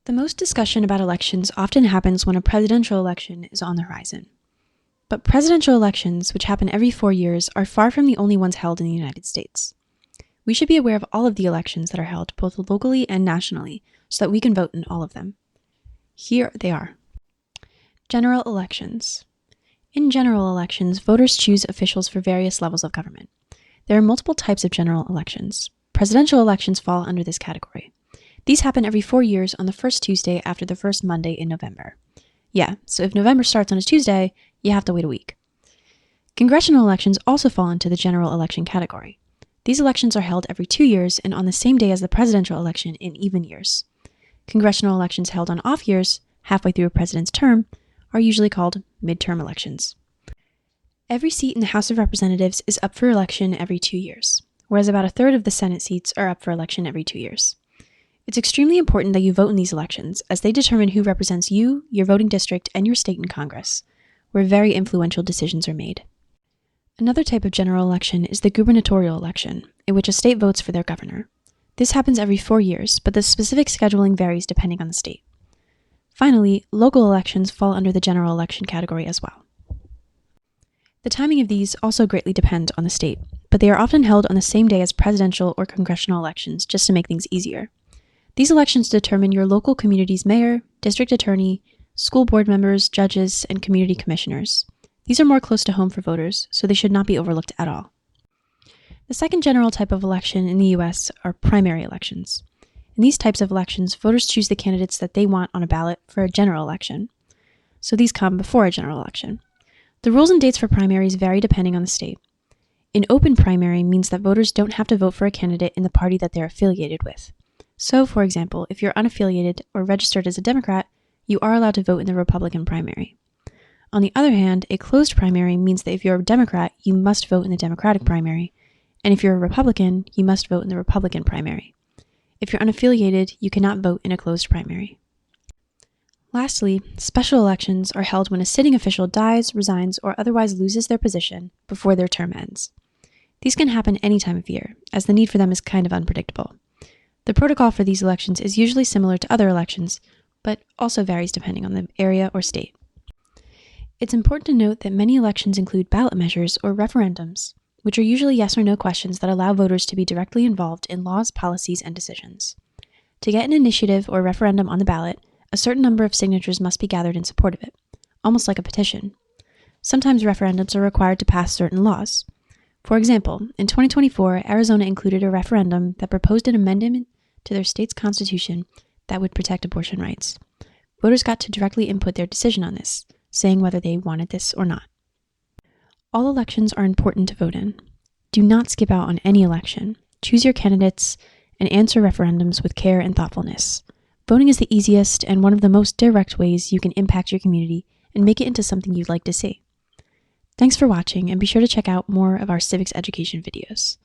The most discussion about elections often happens when a presidential election is on the horizon. But presidential elections, which happen every 4 years, are far from the only ones held in the United States. We should be aware of all of the elections that are held, both locally and nationally, so that we can vote in all of them. Here they are. General elections. In general elections, voters choose officials for various levels of government. There are multiple types of general elections. Presidential elections fall under this category. These happen every 4 years on the first Tuesday after the first Monday in November. Yeah, so if November starts on a Tuesday, you have to wait a week. Congressional elections also fall into the general election category. These elections are held every 2 years and on the same day as the presidential election in even years. Congressional elections held on off years, halfway through a president's term, are usually called midterm elections. Every seat in the House of Representatives is up for election every 2 years, whereas about a third of the Senate seats are up for election every 2 years. It's extremely important that you vote in these elections, as they determine who represents you, your voting district, and your state in Congress, where very influential decisions are made. Another type of general election is the gubernatorial election, in which a state votes for their governor. This happens every 4 years, but the specific scheduling varies depending on the state. Finally, local elections fall under the general election category as well. The timing of these also greatly depends on the state, but they are often held on the same day as presidential or congressional elections just to make things easier. These elections determine your local community's mayor, district attorney, school board members, judges, and community commissioners. These are more close to home for voters, so they should not be overlooked at all. The second general type of election in the U.S. are primary elections. In these types of elections, voters choose the candidates that they want on a ballot for a general election. So these come before a general election. The rules and dates for primaries vary depending on the state. An open primary means that voters don't have to vote for a candidate in the party that they're affiliated with. So, for example, if you're unaffiliated or registered as a Democrat, you are allowed to vote in the Republican primary. On the other hand, a closed primary means that if you're a Democrat, you must vote in the Democratic primary, and if you're a Republican, you must vote in the Republican primary. If you're unaffiliated, you cannot vote in a closed primary. Lastly, special elections are held when a sitting official dies, resigns, or otherwise loses their position before their term ends. These can happen any time of year, as the need for them is kind of unpredictable. The protocol for these elections is usually similar to other elections, but also varies depending on the area or state. It's important to note that many elections include ballot measures or referendums, which are usually yes or no questions that allow voters to be directly involved in laws, policies, and decisions. To get an initiative or referendum on the ballot, a certain number of signatures must be gathered in support of it, almost like a petition. Sometimes referendums are required to pass certain laws. For example, in 2024, Arizona included a referendum that proposed an amendment to their state's constitution that would protect abortion rights. Voters got to directly input their decision on this, saying whether they wanted this or not. All elections are important to vote in. Do not skip out on any election. Choose your candidates and answer referendums with care and thoughtfulness. Voting is the easiest and one of the most direct ways you can impact your community and make it into something you'd like to see. Thanks for watching, and be sure to check out more of our civics education videos.